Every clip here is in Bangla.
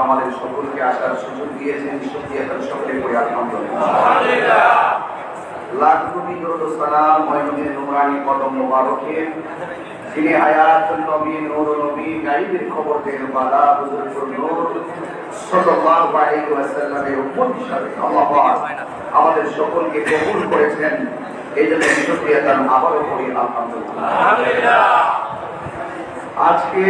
আমাদের সকলকে আসার সুযোগ দিয়েছেন, সকলে করে আলহামদুলিল্লাহ। লাখ কোটি দরুদ ও সালাম ময়মুনের নুরানি কদম মোবারকে, যিনি হায়াতুন নবী, নূর নবী, গায়বের খবর দেন বালা, বুজুর্গুল নূর সাল্লাল্লাহু আলাইহি ওয়াসাল্লামের উম্মত হিসাবে আল্লাহ পাক আমাদের সকলকে কবুল করেছেন। এই জন্য শুকরিয়া জানান আবারও করি আলহামদুলিল্লাহ। আজকে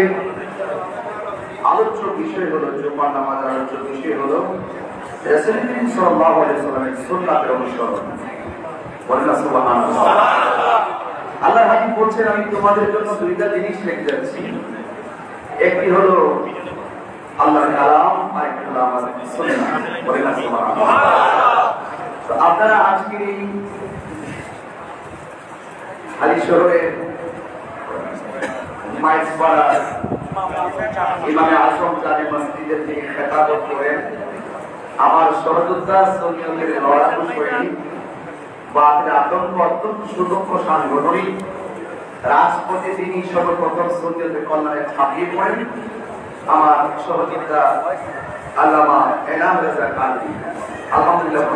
আলোচ্য বিষয় হলো জুমার নামাজ। আলোচ্য বিষয় হলো রাসূলুল্লাহ সাল্লাল্লাহু আলাইহি ওয়াসাল্লামের সুন্নাতের অনুসরণ। বলেন সুবহানাল্লাহ। আল্লাহর হাবিব বলছেন, আমি তোমাদের জন্য দুইটা জিনিস রেখে যাচ্ছি, একটি হলো আল্লাহর কালাম, আর একটি হলো আমার সুন্নাহ। বলেন সুবহানাল্লাহ। তো আপনারা আজকে এই হালি শহরের মাইজপাড়া ইমামে আজম জামে মসজিদের থেকে খেতাবত করেন আমার সহযোদ্ধা সৈয়দের লড়াকু শৈলী বাদের আতঙ্ক অত্যন্ত সুদক্ষ সাংগঠনিক রাজপথে তিনি সর্বপ্রথম সৈয়দের কল্যাণে ছাপিয়ে পড়েন আমার সহযোদ্ধা আল্লামা এনাম রেজা কাজী। আলহামদুলিল্লাহ।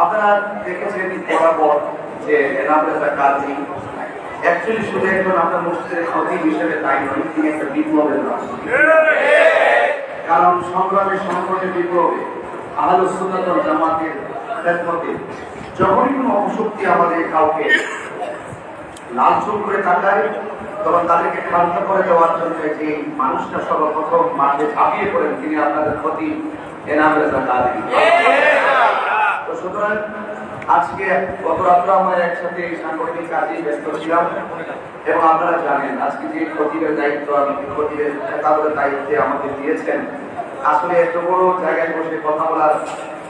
আপনারা দেখেছেন বরাবর যে এনাম রেজা কাজী অ্যাকচুয়ালি শুধু একজন আপনার মসজিদের খতিব হিসেবে তাই নয়, তিনি একটা বিপ্লবের নাম। কারণ সংগ্রামের সংকটের বিপ্লবে আহলুস সুন্নাত ওয়াল জামাতের খেদমতে যখনই কোনো অপশক্তি আমাদের কাউকে লালচুল করে তাকায়, তখন তাদেরকে ক্ষান্ত করে দেওয়ার জন্য যে মানুষটা সর্বপ্রথম মাঠে ঝাঁপিয়ে পড়েন তিনি আপনাদের খতিব এনাম রেজা কাজী। তো সুতরাং আজকে গত রাত্রে আমরা একসাথে সাংগঠনিক কাজে ব্যস্ত ছিলাম এবং আপনারা জানেন আজকে যে খতিবের দায়িত্ব, খতিবের খেতাবের দায়িত্বে আমাদের দিয়েছেন, আসলে এত বড় জায়গায় বসে কথা বলার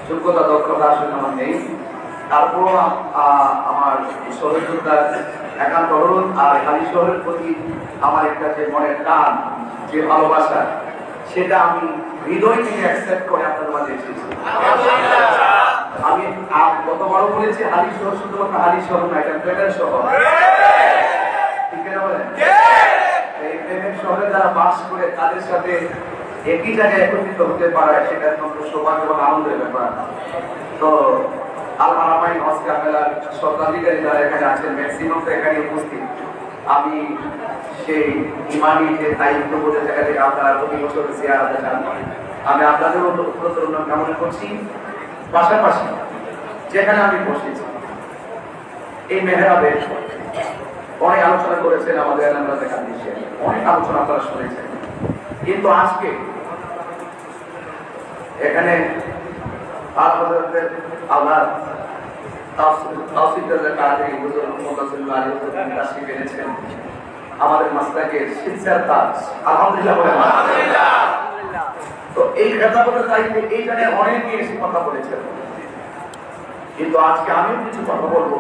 যোগ্যতা দক্ষতা আসলে আমার নেই। তারপরও আমার সহযোদ্ধার একান্ত অনুরোধ আর হালি শহরের প্রতি আমার একটা যে মনের টান, যে ভালোবাসা, সেটা আমি হৃদয় থেকে অ্যাকসেপ্ট করে আপনাদের মাঝে এসেছি। আমি গতবারও বলেছি হালি শহর শুধুমাত্র হালি শহর না, এটা প্রেমের শহর। ঠিক আছে বলেন? এই প্রেমের শহরে যারা বাস করে তাদের সাথে একই জায়গায় একত্রিত হতে পারে, সেটা অত্যন্ত সৌভাগ্য এবং আনন্দের ব্যাপার। তো আল হারামাইন অস্কার মেলার স্বত্বাধিকারী যারা এখানে আছেন ম্যাক্সিমাম তো এখানে উপস্থিত। আমি সেই ইমানি যে দায়িত্ববোধের জায়গা থেকে আপনারা প্রতি বছর জিয়ারতে যান, আমি আপনাদের উত্তরোত্তর কামনা করছি। পাশাপাশি যেখানে আমি বসেছি এই মেহরাবে অনেক আলোচনা করেছেন আমাদের অনেক আলোচনা আপনারা শুনেছেন, কিন্তু আজকে এখানে আল্লাহ আমাদের মাস্টারকে শিক্ষার কাজ আলহামদুলিল্লাহ। তো এই খেতাবের দায়িত্বে এইখানে অনেকে এসে কথা বলেছেন, কিন্তু আজকে আমিও কিছু কথা বলবো।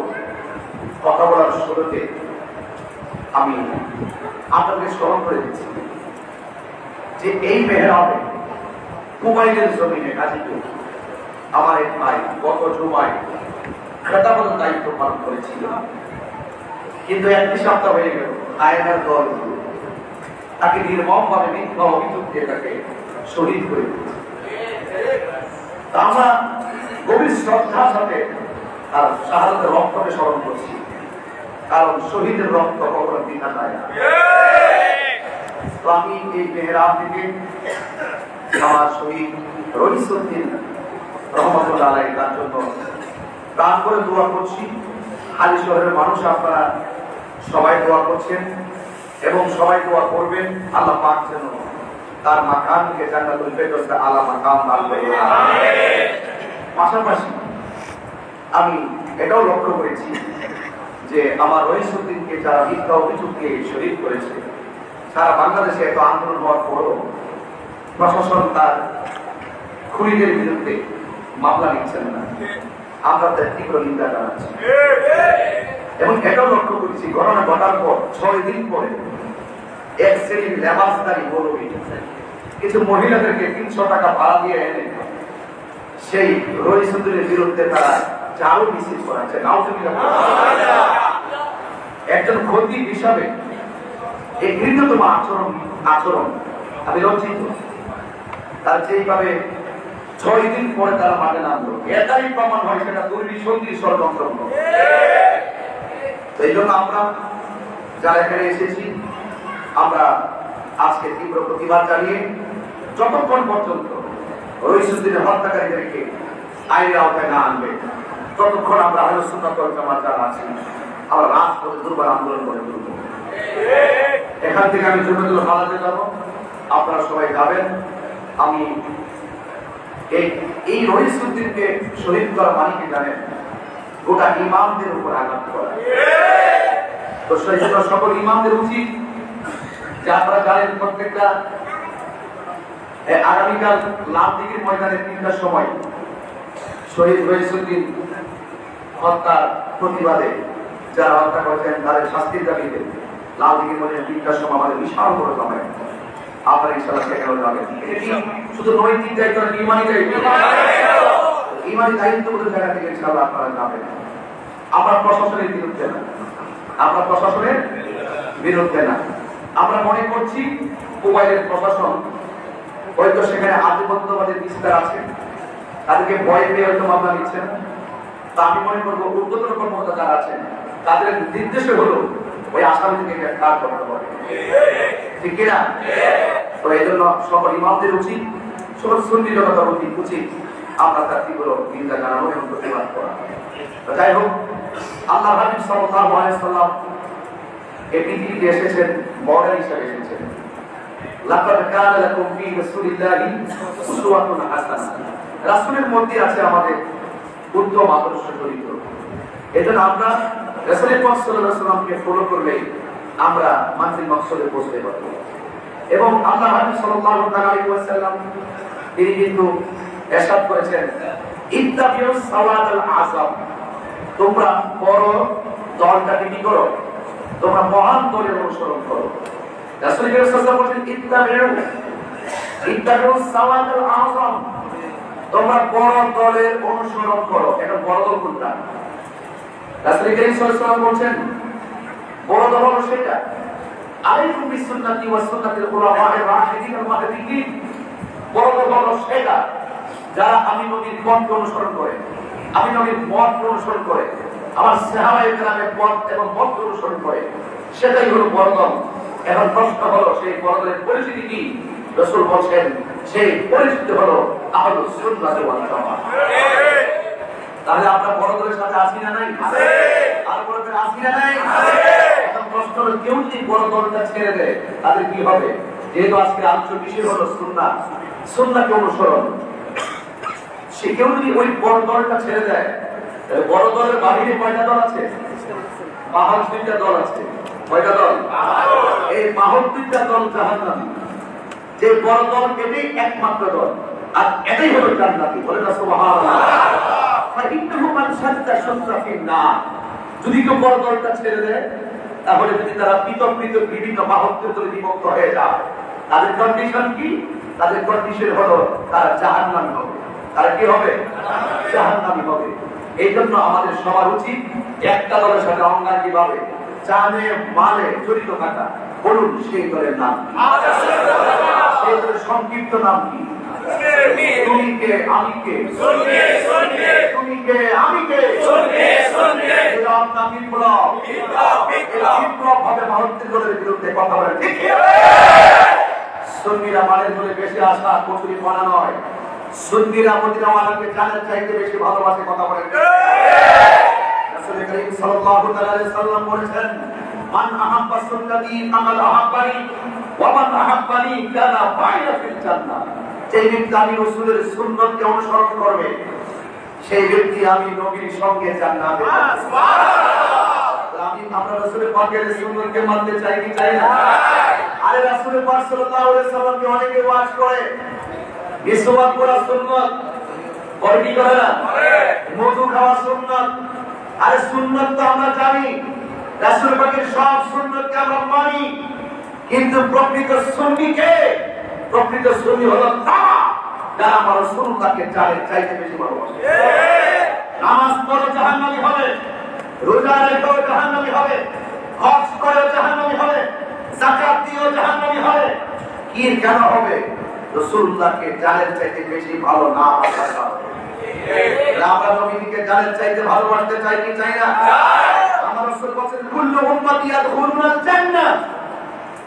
কথা বলার শুরুতে আমি আপনাদের স্মরণ করে দিচ্ছি যে এই মেহরাবে মোবাইলের জমিনে গাজীপুর আমার এক ভাই গত জুমায় খেতাবের দায়িত্ব পালন করেছিল, কিন্তু একটি সপ্তাহ হয়ে গেল আয়নার দল তাকে নির্মমভাবে মিথ্যা অভিযোগ দিয়ে তাকে শহীদ করে দিয়েছে। আমরা গভীর শ্রদ্ধার সাথে তার শাহাদাতের রক্তকে স্মরণ করছি, কারণ শহীদের রক্ত কখনো বৃথা যায় না। তো আমি এই মেহরাব থেকে আমার শহীদ রইসউদ্দিন রহমতুল্লাহ আলাইহি তার জন্য প্রাণ করে দোয়া করছি। হালি শহরের মানুষ আপনারা সবাই দোয়া করছেন এবং সবাই দোয়া করবেন আল্লাহ পাক যেন তার মাকামকে জান্নাতুল ফেরদৌসে আলা মাকাম দান করেন। আমিন। পাশাপাশি আমি এটাও লক্ষ্য করেছি যে আমার রইসউদ্দিন রসুলকে যারা মিথ্যা অভিযোগ দিয়ে শহীদ করেছে, সারা বাংলাদেশে এত আন্দোলন হওয়ার পরও প্রশাসন তার খুনিদের বিরুদ্ধে মামলা নিচ্ছেন না। আমরা তার তীব্র নিন্দা জানাচ্ছি এবং এটাও লক্ষ্য করছি ঘটনা ঘটার পর 6 দিন পরে এক শ্রেণীর লেবাসদারী মৌলবী কিছু মহিলাদেরকে 300 টাকা ভাড়া দিয়ে এনে সেই রহিসুদ্দিনের বিরুদ্ধে তারা চারু মিছিল করাচ্ছে। একজন খতিব হিসাবে এই ঘৃণ্যতম আচরণ আমি লজ্জিত। তার যেইভাবে 6 দিন পরে তারা মাঠে নামলো, এটাই প্রমাণ হয় সেটা দুর্নীতি ষড়যন্ত্র। এই জন্য আমরা যারা এখানে এসেছি, আমরা আজকে তীব্র প্রতিবাদ জানিয়ে যতক্ষণ পর্যন্ত রহিসুদ্দিনের হত্যাকারীদেরকে আইনের আওতায় না আনবে ততক্ষণ আমরা আহলে সুন্নাত ওয়াল জামাত যারা আছি আমরা রাজপথে দুর্বার আন্দোলন করে তুলব। এখান থেকে আমি জমিয়তুল হালাতে যাব, আপনারা সবাই যাবেন। আমি এই রহিসুদ্দিনকে শহীদ করা মানে কি জানেন? গোটা ইমামদের উপর আঘাত করা। তো সেই জন্য সকল ইমামদের উচিত যে আপনারা জানেন প্রত্যেকটা আগামীকাল লালদিঘির ময়দানে 3টার সময় শহীদ রহিসুদ্দিন হত্যার প্রতিবাদে যারা হত্যা করেছেন তাদের শাস্তির দাবিতে লালদিঘির ময়দানে 3টার সময় আমাদের বিশাল বড় জমায়। আপনার ইনশাআল্লাহ সেখানে যাবেন। শুধু নৈতিক দায়িত্ব না, ইমানি দায়িত্ব। ইমানি দায়িত্ববোধ জায়গা থেকে ইনশাআল্লাহ আপনারা যাবেন। আমরা প্রশাসনের বিরুদ্ধে না, আমরা প্রশাসনের বিরুদ্ধে না। আমরা মনে করছি মোবাইলের প্রশাসন হয়তো সেখানে আধিপত্যবাদের বিস্তার আছে, তাদেরকে ভয় পেয়ে হয়তো মামলা নিচ্ছে না। তা আমি মনে করবো ঊর্ধ্বতন কর্মকর্তা যারা আছেন তাদের নির্দেশে হলো ওই আসামিকে গ্রেফতার করতে হবে, ঠিক কিনা? তো এই জন্য সকল ইমামদের উচিত, সকল সুন্নি জনতার উচিত আমরা তার তীব্র নিন্দা জানাবো এবং প্রতিবাদ করা। যাই হোক, আল্লাহ হাবিব সাল্লাল্লাহু আলাইহি ওয়াসাল্লাম এই পৃথিবীতে এসেছেন, মডেল হিসেবে এসেছেন। লাকাদ কানা লাকুম ফি রাসূলিল্লাহি উসওয়াতুন হাসানাহ। রাসূলের মধ্যে আছে আমাদের উত্তম আদর্শ চরিত্র। এজন্য আমরা রাসূল পাক সাল্লাল্লাহু আলাইহি ওয়াসাল্লামকে ফলো করলে আমরা মানজিল মাকসুদে পৌঁছতে পারব। এবং আল্লাহ হাবিব সাল্লাল্লাহু আলাইহি ওয়াসাল্লাম তিনি কিন্তু ইরশাদ করেছেন, ইত্তাবিউস সাওয়াদাল আযম, তোমরা বড় দলটাকে কি করো? তোমরা মহান দলের অনুসরণ করো। রাসূল সাল্লাল্লাহু আলাইহি ওয়াসাল্লাম বলেন, ইত্তাবিউস সাওয়াদাল আযম, তোমরা বড় দলের অনুসরণ করো। এটা বড় দল কোনটা? রাসূল সাল্লাল্লাহু আলাইহি ওয়াসাল্লাম বলেন বড় দল হলো সেটা, আলাইকুম বিসুন্নতি ওয়া সুন্নাতিল খুলাফায়ে রাশিদিন আল মাহদিয়িন। বড় দল হলো সেটা যারা আমি নবীর পথকে অনুসরণ করে, আমি নবীর পথকে অনুসরণ করে, আমার সাহাবায়ে কেরামের পথ এবং মতকে অনুসরণ করে, সেটাই হলো বড় দল। এখন প্রশ্ন হলো সেই বড় দলের পরিচিতি কি? রাসূল বলেন সেই পরিচিতি হলো আহলুস সুন্নাহ ওয়াল জামাত। তাহলে আমরা বড় দলের সাথে আছি না নাই? আছে। আর বড় দলের আছি না নাই? আছে। এখন প্রশ্ন হলো কেউ যদি বড় দলটা ছেড়ে দেয় তাহলে কি হবে? যেহেতু আজকে আলোচনার বিষয় হলো সুন্নাহ, সুন্নাহকে অনুসরণ, সে কেউ যদি ওই বড় দলটা ছেড়ে দেয়, বড় দলের বাহিরে কয়টা দল আছে? 72টা দল আছে। কয়টা দল? এই 72টা দল জাহান্নামী। যে বড় দল এটাই একমাত্র দল, আর এটাই হলো জান্নাতি। বলে না সুবহানাল্লাহ। ফাইন্নাহু মান শাদ্দা শাদ্দাফিন নার। যদি কেউ বড় দলটা ছেড়ে দেয় তাহলে যদি তারা পৃথক পৃথক বিভিন্ন 72 দলে বিভক্ত হয়ে যায়, তাদের কন্ডিশন কি? তাদের কন্ডিশন হলো তারা জাহান্নামী হবে। তারা কি হবে? জাহান্নামী হবে। এই জন্য আমাদের সবার উচিত একটা দলের সাথে অঙ্গাঙ্গী ভাবে জানে মালে জড়িত থাকা। বলুন সেই দলের নাম কি? সেই দলের সংক্ষিপ্ত নাম কি? তুমি কে আমি কে? তুমি কে আমি কে? এটা আপনার বিপ্লব। বিপ্লব হবে ভারতের দলের বিরুদ্ধে কথা বলে, ঠিক? সুন্নিরা মালের দলে বেশি আশা, কচুরি বানা নয়। সুন্নিরা মদিনা ওয়ালাকে জানের চাইতে বেশি ভালোবাসে, কথা বলেন। রাসূল করিম সাল্লাল্লাহু আলাইহি সাল্লাম বলেছেন, মান আহাব্বা সুন্নতি ফাকাদ আহাব্বানি ওয়া মান আহাব্বানি কানা ফাইলা ফিল জান্নাহ। যে ব্যক্তি আমি রাসূলের সুন্নতকে অনুসরণ করবে সেই ব্যক্তি আমি নবীর সঙ্গে জান্নাতে যাবে। সুবহানাল্লাহ। আমি আমরা রাসূলের পাকের সুন্নতকে মানতে চাই কি চাই না? আরে রাসূলের পাক সাল্লাল্লাহু আলাইহি সাল্লামকে অনেকে ওয়াজ করে মিসওয়াক করা সুন্নাত, পরে কি করে না? মধু খাওয়া সুন্নাত। আরে সুন্নাত তো আমরা জানি, রাসূল পাকের সব সুন্নতকে আমরা মানি, কিন্তু প্রকৃত সুন্নি কে? প্রকৃত সুন্নি হলো তারা যারা আমার রাসূলকে জানের চাইতে বেশি ভালোবাসে। নামাজ পড়ো জাহান্নামী হবে, রোজা রেখো জাহান্নামী হবে, হজ করো জাহান্নামী হবে, যাকাত দিও জাহান্নামী হবে। কি কেন হবে? রাসূলকে জানের চাইতে বেশি ভালো না বাসার কারণে। আমরা নবীকে জানের চাইতে ভালোবাসতে চাই কি চাই না? আমার রাসূল বলেন কুল্লু উম্মতি ইয়াদখুলুনাল জান্নাহ,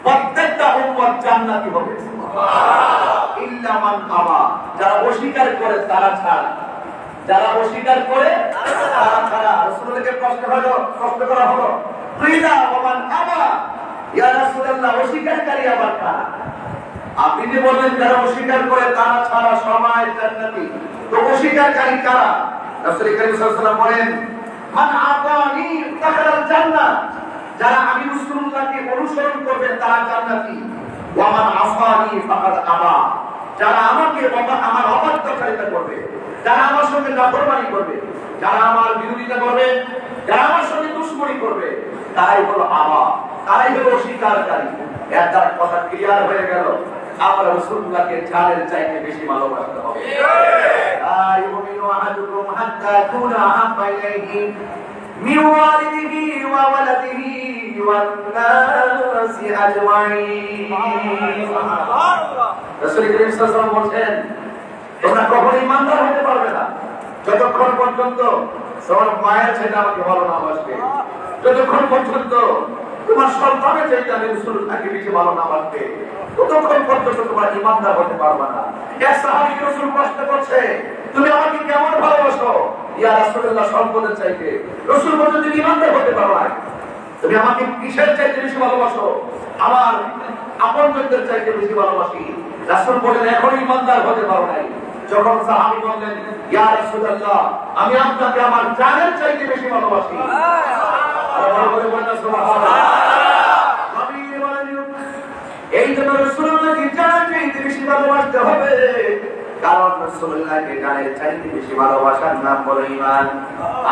প্রত্যেকটা উম্মত জান্নাতি হবে ইল্লা মান আবা, যারা অস্বীকার করে তারা ছাড়া। যারা অস্বীকার করে তারা ছাড়া। রাসূলকে প্রশ্ন করা হলো কিলা ওয়া মান আবা, ইয়া রাসূলুল্লাহ অস্বীকারী আবার কারা? আপনি যে বলেন যারা অস্বীকার করে তারা ছাড়া সবাই জান্নাতি, তো অস্বীকারী কারা? রাসূল করিম সাল্লাল্লাহু আলাইহি ওয়াসাল্লাম বলেন মান আতানি দাখালাল জান্নাহ, যারা আমি রাসূলুল্লাহকে অনুসরণ করবে তারা জান্নাতি। ওয়া মান আসানি ফাকাদ আবা, যারা আমাকে আমার অবাধ্যকারিতা করবে, যারা আমার সঙ্গে নাফরমানি করবে, যারা আমার বিরোধিতা করবে, যারা আমার সঙ্গে দুশমনি করবে, তারাই হলো আবা, তারাই হলো অস্বীকারী। এর দ্বারা কথা ক্লিয়ার হয়ে গেল, আমরা রাসূলুল্লাহকে জানের চাইতে বেশি ভালোবাসতে হবে। আইয়ুমিনু আহাদুকুম হাত্তা কুনা আহাব্বা ইলাইহি মিন ওয়ালিদিহি ওয়া ওয়ালাদিহি ওয়ান নাসি আজমাইন। রাসূল করিম সাল্লাল্লাহু আলাইহি ওয়াসাল্লাম বলেন তোমরা কখনো ইমানদার হতে পারবে না যতক্ষণ পর্যন্ত তোমার মায়ের ছেলে আমাকে ভালো না বাসবে, যতক্ষণ পর্যন্ত তোমার সন্তানের চাইতে আমি রাসূলকে বেশি ভালো না বাসবে, ততক্ষণ পর্যন্ত তোমরা ইমানদার হতে পারবে না। এক সাহাবী রাসূল প্রশ্ন করছে তুমি আমাকে কেমন ভালোবাসো? ইয়া রাসূলুল্লাহ সম্পদের চাইতে। রাসূল বলেন তুমি ইমানদার হতে পারো না, তুমি আমাকে কিসের চাইতে বেশি ভালোবাসো? আমার আপনজনদের চাইতে বেশি ভালোবাসি। রাসূল বলেন এখন ইমানদার হতে পারো নাই। যখন সাহাবী বললেন ইয়া রাসূলুল্লাহ আমি আপনাকে আমার জানের চাইতে বেশি ভালোবাসি, আর বলে বলেন সুবহানাল্লাহ। নবী বলেন এই জন্য রাসূলুল্লাহকে জানের চাইতে বেশি ভালোবাসতে হবে, কারণ রাসূলুল্লাহকে জানের চাইতে বেশি ভালোবাসার নাম হলো ঈমান।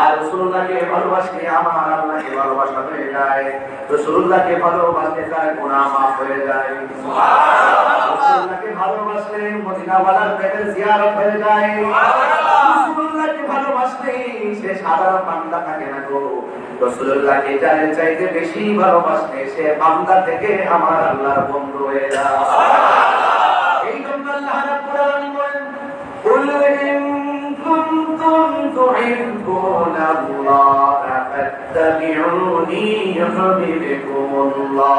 আর রাসূলুল্লাহকে ভালোবাসলে আমার আল্লাহকে ভালোবাসা হয়ে যায়, রাসূলুল্লাহকে ভালোবাসলে তার গুনাহ মাফ হয়ে যায়। সুবহানাল্লাহ। রাসূলুল্লাহকে ভালোবাসলে মদিনাওয়ালার পেটের জিয়ারত হয়ে যায়। রাসূলুল্লাহকে ভালোবাসলে সে সাধারণ বান্দা থাকে না গো, রাসূলুল্লাহকে জানের চাইতে বেশি ভালোবাসলে সে বান্দা থেকে আমার আল্লাহর বন্ধু হয়ে যায়। এই জন্য আল্লাহ রাব্বুল আলামিন বলেন কুল ইন কুনতুম তুহিব্বুনা আল্লাহ ফাত্তাবিউনি ইউহিব্বুকুমুল্লাহ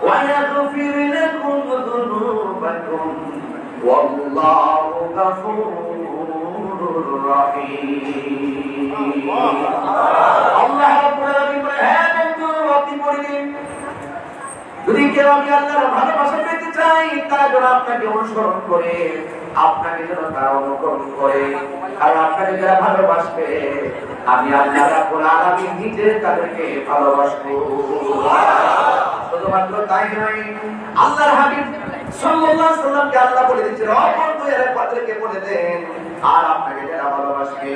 ওয়া ইয়াগফির লাকুম যুনুবাকুম ওয়াল্লাহু গফুরুর রহিম। আল্লাহ রাব্বুল আলামিন বলেন হে বন্ধু আপনি পড়িলেন যদি কেউ আমি আল্লাহর ভালোবাসা পেতে চাই তারা যেন আপনাকে অনুসরণ করে, আপনাকে যেন তারা অনুকরণ করে, আর আপনাকে যারা ভালোবাসবে আমি আল্লাহ রাব্বুল আলামিন নিজে তাদেরকে ভালোবাসবো। শুধুমাত্র তাই নয়, আল্লাহর হাবিব সাল্লাল্লাহু আলাইহি ওয়াসাল্লামকে আল্লাহ বলে দিচ্ছেন অপরকে এরপরকে বলে দেন আর আপনাকে যারা ভালোবাসবে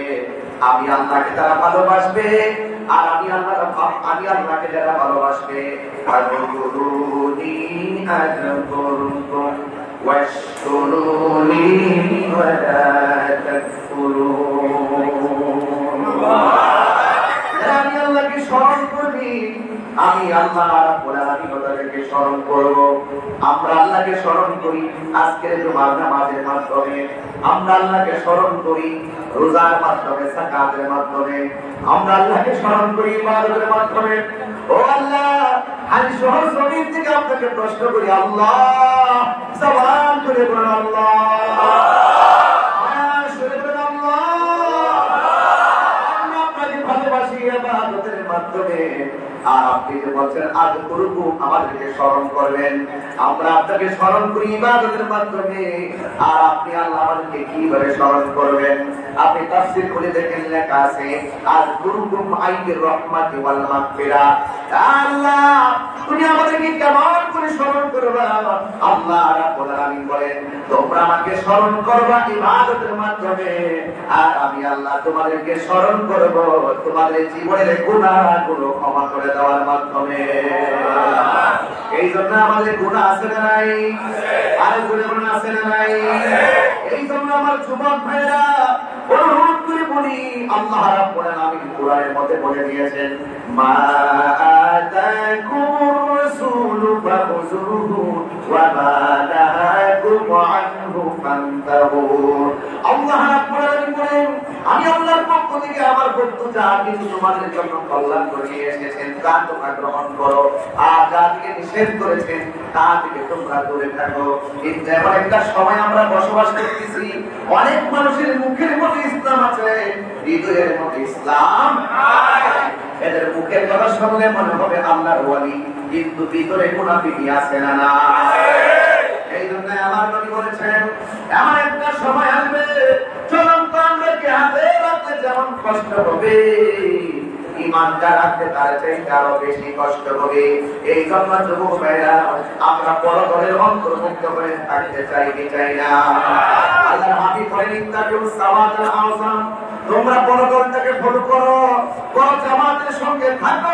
আমি আল্লাহকে তারা ভালোবাসবে, আর আমি আল্লাহকে যারা ভালোবাসবে আযকুরুনি আযকুরুকুম ওয়াশকুরুনি ওয়া লা তাকফুরুন। আমি আল্লাহকে স্মরণ করবি, আমি আল্লাহ রাব্বুল আলামিন তাদেরকে স্মরণ করব। আমরা আল্লাহকে স্মরণ করি আজকের জুমার নামাজের মাধ্যমে, আমরা আল্লাহকে স্মরণ করি রোজার মাধ্যমে, যাকাতের মাধ্যমে, আমরা আল্লাহকে স্মরণ করি ইবাদতের মাধ্যমে। ও আল্লাহ আমি শহর জমিন থেকে আপনাকে প্রশ্ন করি আল্লাহ, জবান করে বলুন আল্লাহ, শুনে বলুন আল্লাহ, আমরা আপনাকে ভালোবাসি ইবাদতের মাধ্যমে আর আপনি যে বলছেন আজ করব আমাদেরকে স্মরণ করবেন, আমরা আপনাকে স্মরণ করি ইবাদতের মাধ্যমে। আর আপনি আল্লাহ আমাদেরকে কিভাবে স্মরণ করবেন? আপনি তাফসীর করে দেখেন, লেখা আছে আজ গুরুকুম আইয়ুর রহমাতি ওয়াল মাগফিরা। আল্লাহ তুমি আমাদেরকে কেমন করে স্মরণ করবা? আল্লাহ রাব্বুল আলামিন বলেন তোমরা আমাকে স্মরণ করবা ইবাদতের মাধ্যমে, আর আমি আল্লাহ তোমাদেরকে স্মরণ করব তোমাদের জীবনের গুনাহগুলো ক্ষমা করে দেওয়ার মাধ্যমে। এই জন্য আমাদের গুনাহ আছে না নাই? আর গুনাহ আছে না নাই? এই জন্য আমার যুবক ভাইরা অনুরোধ করে বলি, আল্লাহ রাব্বুল আলামিন কোরআনের মধ্যে বলে দিয়েছেন মা আতাকুমুর রাসূলু ফাখুযুহু ওয়া মা নাহাকুম আনহু ফান্তাহু। আল্লাহ রাব্বুল আলামিন বলেন আমি আল্লাহর পক্ষ থেকে আমার বন্ধু যা কিছু তোমাদের জন্য কল্যাণ করে নিয়ে এসেছেন তা তোমরা গ্রহণ করো, আর যা থেকে নিষেধ করেছেন তা থেকে তোমরা দূরে থাকো। কিন্তু এমন একটা সময় আমরা বসবাস করতেছি, অনেক মানুষের মুখের মধ্যে ইসলাম আছে, হৃদয়ের মধ্যে ইসলাম নাই। এদের মুখের কথা শুনলে মনে হবে আল্লাহর ওয়ালি, কিন্তু ভিতরে মুনাফিকি আছে না না? এই জন্য আমার নবী বলেছেন এমন একটা সময় আসবে চলন্ত আমরাকে হাতে রাখতে যেমন কষ্ট হবে, ঈমানটা রাখতে তার চাইতে আরো বেশি কষ্ট হবে। এই জন্য যুবক ভাইরা আমরা পরদলের অন্তর্ভুক্ত হয়ে থাকতে চাই কি চাই না? আল্লাহর হাবিব বলেন ইত্তাবিউস সাওয়াতাল আযম, তোমরা পরদলটাকে ফলো করো, বড় জামাতের সঙ্গে থাকো।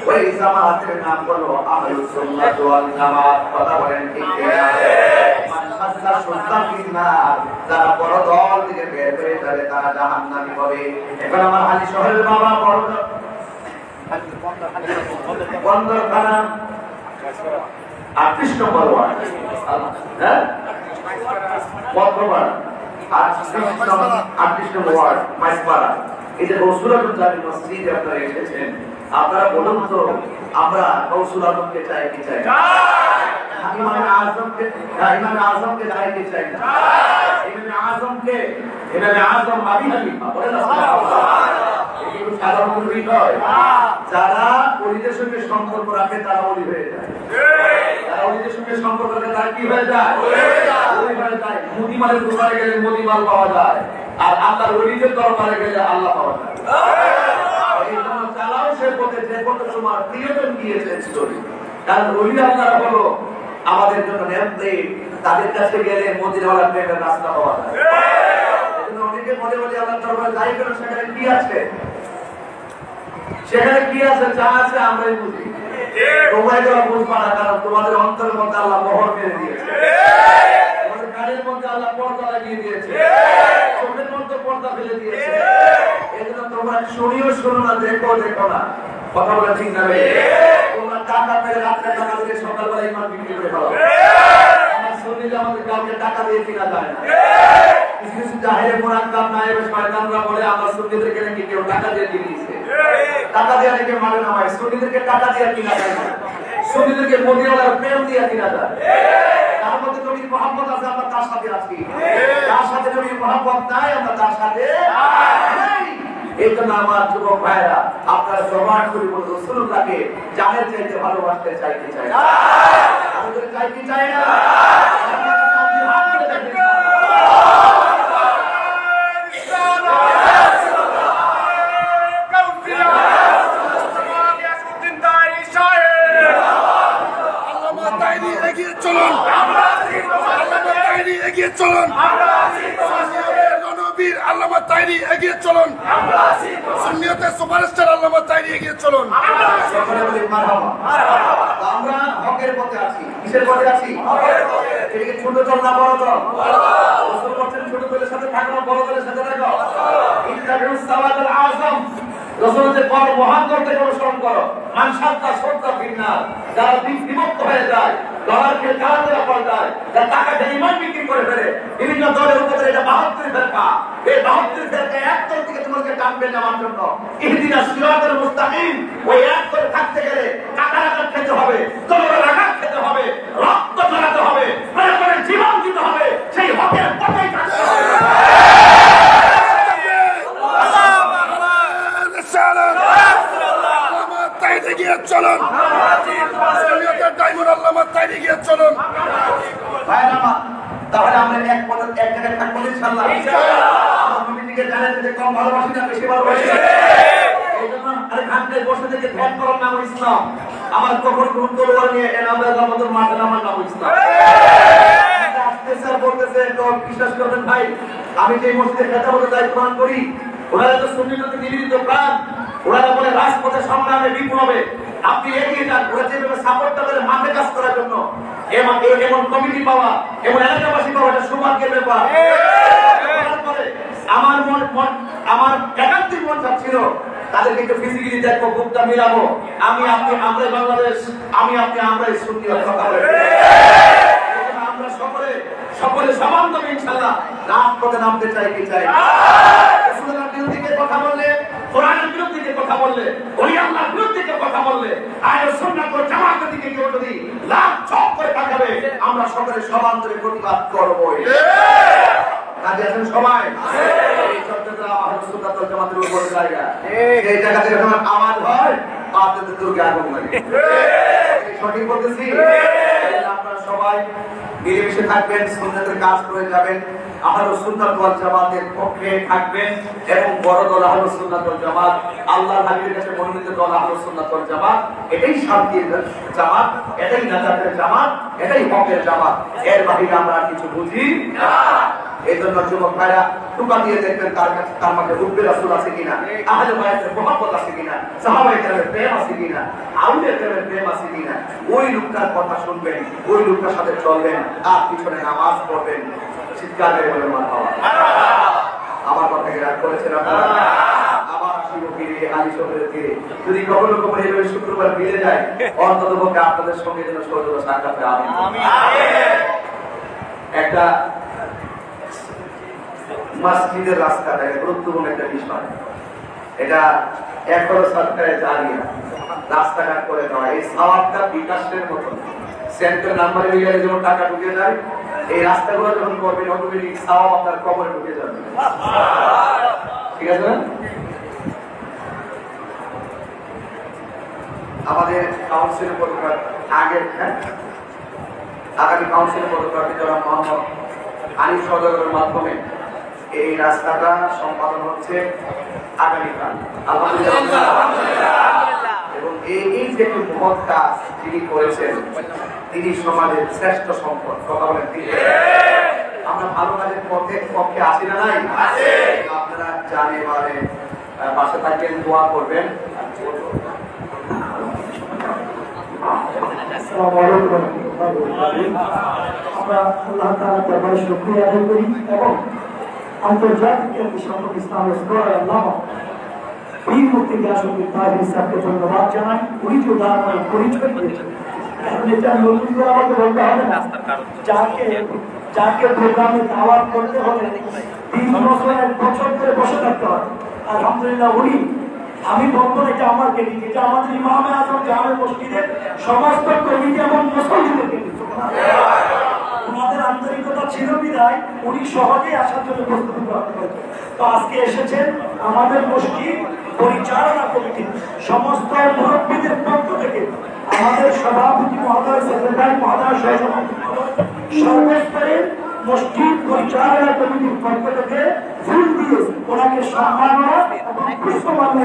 ওই জামাতের নাম হলো আহলুস সুন্নাত ওয়াল জামাত। কথা বলেন ঠিক কিনা? যারা বড় দল থেকে বের হয়ে যাবে তারা জাহান্নামী হবে। এখন আমার হাজি শহরের বাবা বড় বন্দরখানা 38 নম্বর ওয়ার্ড, হ্যাঁ বর্ধমান 38 নম্বর ওয়ার্ড মাইসপাড়া। এই যে গৌসুল আজম জামি মসজিদে আপনারা এসেছেন, আপনারা বলুন তো আমরা গৌসুল আজমকে চাই কি চাই না? ইমাম আজমকে চাই কি চাই না? ইমাম আজম আবি হানিফা বলেন যারা ওলিদের সঙ্গে সম্পর্ক রাখে তারা ওলি হয়ে যায়, যারা ওলিদের সঙ্গে সম্পর্ক রাখে তারা কি হয়ে যায়? ওলি হয়ে যায়। মুদিমালের দোকানে গেলে মুদিমাল পাওয়া যায়, আর আল্লাহর ওলিদের দরবারে গেলে আল্লাহ পাওয়া যায়। এই জন্য চালাও সে পথে যে পথে তোমার প্রিয়জন গিয়েছেন চলি, কারণ ওলি আল্লাহরা হলো আমাদের জন্য নেমতে, তাদের কাছে গেলে মদিনাওয়ালা প্রেমের রাস্তা পাওয়া যায়। এজন্য অনেকে মনে বলে আল্লাহর দরবারে যাই কেন, সেখানে কি আছে? সেখানে কি আছে? যা আছে আমরাই বুঝি, তোমরাই তো বুঝবা না, কারণ তোমাদের অন্তরের মধ্যে আল্লাহ মোহর মেরে দিয়েছে, তোমাদের কানের মধ্যে আল্লাহ পর্দা লাগিয়ে দিয়েছে, চোখের মধ্যে পর্দা ফেলে দিয়েছে। এই জন্য তোমরা শুনিও শোনো না, দেখো দেখো না। কথা বলে ঠিক না? তোমরা টাকা পেলে রাত্রে টাকা দিয়ে সকালবেলা ইমান বিক্রি করে ফেলো। আমার শরীরে আমাদের কাউকে টাকা দিয়ে কিনা যায় না। কিছু কিছু জাহেরে মুরাক্কাব নায়েবে শয়তানরা বলে আমার সুন্নিদেরকে নাকি কেউ টাকা দিয়ে কিনেছে। টাকা দিয়ে নাকি মানে না হয়, সুন্নিদেরকে টাকা দিয়ে কিনা যায় না, সুন্নিদেরকে মদিনাওয়ালার প্রেম দিয়ে কিনা যায়। তার মধ্যে নবীর মহব্বত আছে, আমরা তার সাথে আছি। তার সাথে নবীর মহব্বত নাই, আমরা তার সাথে নাই। এই জন্য আমার যুবক ভাইরা আপনারা সবার করে বলতে রাসূলুল্লাহকে জানের চাইতে ভালোবাসতে চাই কি চাই না? আমাদের চাই কি চাই না? চলুন এগিয়ে চলুন, নবীর আল্লামা তাইরি এগিয়ে চলুন, সুন্নিয়তের সুপারস্টার আল্লামা তাইরি এগিয়ে চলুন। আমরা হকের পথে আছি। কিসের পথে আছি? এদিকে ছোট চল না বড় চল? রাসূল বলেন ছোট দলের সাথে থাকো, বড় দলের সাথে থাকো। ইত্তাবিউস সাওয়াতাল আযম, রাসূল যে বড় মহান দলকে অনুসরণ করো। মান শাত্তা সত্তা ফিন্নার, যারা বিভক্ত হয়ে যায়, দলকে কারাতে পড়ে যায়, যারা টাকা দিয়ে ঈমান বিক্রি করে ফেলে, বিভিন্ন দলের উপরে এটা 72 ফিরকা। এই 72 ফিরকা এক দল থেকে তোমাকে টানবে নেওয়ার জন্য। ইহদিনাস সিরাতাল মুস্তাকিম, ওই এক দলে থাকতে গেলে কাটারাঘাত খেতে হবে, তলোয়ার আঘাত খেতে হবে, রক্ত ঝরাতে হবে, প্রয়োজনে জীবন দিতে হবে, সেই হকের পথেই থাকতে হবে। বাইরে গিয়ে চলুন। ভাইরা আমার, তাহলে আমরা এক জায়গায় থাকবো ইনশাআল্লাহ। আমার কমিটিকে জানাতে যে কম ভালোবাসি না বেশি ভালোবাসি। এই জন্য আরে খানকে বসে থেকে ধ্যান করার নাম ইসলাম। আমার কখন কোন তলোয়ার নিয়ে এনামে আমাদের মাঠে নামার নাম ইসলাম। স্যার বলতেছে তো বিশ্বাস করবেন ভাই, আমি যে মসজিদে খেতাবতে দায়িত্ব পালন করি, ওনারা তো সুন্নিয়তে নিবেদিত প্রাণ, ওনারা বলে রাজপথে সংগ্রামে বিপ্লবে আপনি এগিয়ে যান। ওরা যেভাবে সাপোর্টটা করে মাঠে কাজ করার জন্য এমন কমিটি পাওয়া, এমন এলাকাবাসী পাওয়া, এটা সৌভাগ্যের ব্যাপার। আমার একান্তিক মন চাচ্ছিল তাদেরকে একটু ফিজিক্যালি দেখবো, বুকটা মিলাবো। আমি আপনি আমরাই বাংলাদেশ, আমি আপনি আমরাই সুন্নিয়ত কথা বলে আমরা সকলে সমান্তরে ইনশাআল্লাহ রাজপথে নামতে চাই কি চাই। রাসূলের বিরুদ্ধে কথা বললে, কোরআনের বিরুদ্ধে কথা বললে, ওলি আল্লাহর বিরুদ্ধে কথা বললে, আহলে সুন্নাত ওয়াল জামাতের দিকে কেউ যদি লাভ চক করে তাকাবে, আমরা সকলে সমান্তরে প্রতিবাদ করবই। কাজে আছেন সবাই? এই চট্টগ্রাম আহলে সুন্নাত ওয়াল জামাতের উপর জায়গা, এই জায়গা থেকে যখন আওয়াজ হয় পাতে দুর্গে আগুন লাগে। সঠিক বলতেছি? আপনারা সবাই মিলেমিশে থাকবেন, সুন্নাতের কাজ করে যাবেন, আহলে সুন্নাত ওয়াল জামাতের পক্ষে থাকবেন এবং বড় দল আহলে সুন্নাত ওয়াল জামাত, আল্লাহর হাবিবের কাছে মনোনীত দল আহলে সুন্নাত ওয়াল জামাত, এটাই শান্তির জামাত, এটাই নাজাতের জামাত, এটাই হকের জামাত। এর বাহিরে আমরা কিছু বুঝি না। এই জন্য যুবক ভাইরা টুকা দিয়ে দেখবেন তার মাঝে রূপে রাসূল আছে কিনা, আহলে বাইতের মুহাব্বত আছে কিনা, সাহাবায়ে কেরামের প্রেম আছে কিনা, আউলিয়া কেরামের প্রেম আছে কিনা। ওই লোকটার কথা শুনবেন, ওই লোকটার সাথে চলবেন, আর পিছনে নামাজ পড়বেন, চিৎকার করে বলে মারহাবা। আমার কথাকে রাগ করেছেন আপনারা? আমার আসিব ফিরে, আলী শহরের ফিরে। যদি কখনো কখনো এইভাবে শুক্রবার ফিরে যায়, অন্তত পক্ষে আপনাদের সঙ্গে যেন সৌজন্য সাক্ষাৎ হয়। আমিন। একটা মসজিদের রাস্তাটা গুরুত্বপূর্ণ একটা বিষয়, এটা একবার সরকারের জারিয়া রাস্তাঘাট করে দেওয়া, এই সওয়াবটা বিকাশের মতো সেন্টার নাম্বারে মিলিয়ে যেমন টাকা ঢুকে যায়, এই রাস্তাগুলো যখন করবেন অটোমেটিক সওয়াব আপনার কবরে ঢুকে যাবে। ঠিক আছে? আমাদের কাউন্সিলের পদক্ষেপ আগামী কাউন্সিলের পদক্ষেপ জনাব মোহাম্মদ আনিস সওদাগরের মাধ্যমে এই রাস্তাটা সম্পাদন হচ্ছে আগামীকাল এবং এই যে মহৎ কাজ তিনি করেছেন, তিনি সমাজের শ্রেষ্ঠ সম্পদ। কথা বলেন ঠিক? আমরা ভালো কাজের পক্ষে আছি না নাই? আপনারা জানে এবারে পাশে থাকবেন, দোয়া করবেন। আমরা আল্লাহ তাআলার দরবারে শুকরিয়া আদায় করি এবং আন্তর্জাতিক সম্পর্ক ইসলামের বীর মুক্তি গ্যাসুদ্দিন তাহির সাহেবকে ধন্যবাদ জানাই। উনি যে উদাহরণ পরিচয় দিয়েছেন, এখন এটা নতুন করে আমাকে বলতে হবে না। যাকে প্রোগ্রামে দাওয়াত করতে হলে 3 বছর 1 বছর করে বসে থাকতে হয়। আলহামদুলিল্লাহ উনি, আমি বলবো এটা আমার ক্রেডিট, এটা আমাদের ইমামে আজম জামে মসজিদের সমস্ত কমিটি এবং মুসল্লিদের ক্রেডিট। ওনাদের আন্তরিকতা ছিল বিধায় উনি সহজেই আসার জন্য প্রস্তুতি গ্রহণ করেন। তো আজকে এসেছেন আমাদের মসজিদ পরিচালনা কমিটির সমস্ত মুরব্বীদের পক্ষ থেকে, আমাদের সভাপতি মহোদয়, সেক্রেটারি মহোদয়, সহসভাপতি মহোদয়, সর্বস্তরের মসজিদ পরিচালনা কমিটির পক্ষ থেকে ফুল দিয়ে ওনাকে সম্মাননা এবং পুষ্পমাল্য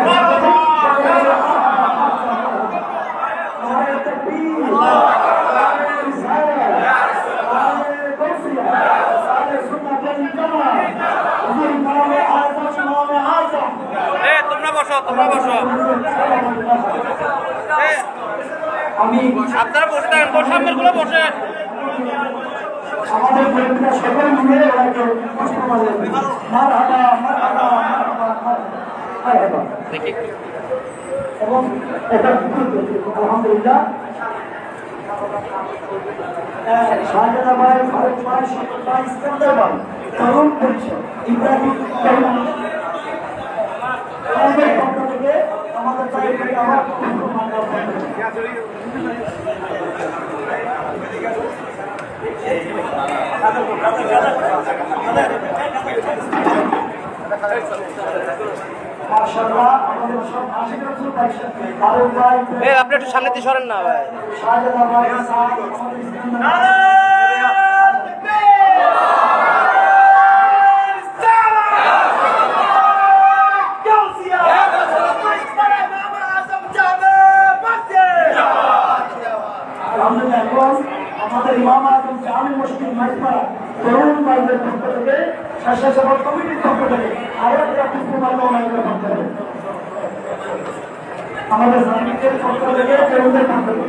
আমি আপনারা বসে থাকেন, সামনের গুলো বসে। আমাদের কর্মীরা সকল মিলে ওনাকে পুষ্পমাল্য এবং এটা আলহামদুলিল্লাহ শাহজাদা ভাই, ভারত ভাই, শরীফ ভাই, ইস্কান্দার ভাই, তরুণ পরিষদ, ইব্রাহিম আমাদের পক্ষ থেকে আমাদের চারিদিকে আমার মাশাআল্লাহ আমাদের সব আশিক রাসূল ভাই ফারুক ভাই আপনি একটু সামনে দিয়ে সরেন না ভাই শাহজাদা ভাই সাদ আমাদের ইসলাম আমাদের ইমাম আজম জামে মসজিদ মাইজপাড়া তরুণ ভাইদের পক্ষ থেকে স্বেচ্ছাসেবক কমিটির পক্ষ থেকে আরো একটা পুষ্পমাল্য পক্ষ থেকে আমাদের জামিনের পক্ষ থেকে তরুণদের পক্ষ থেকে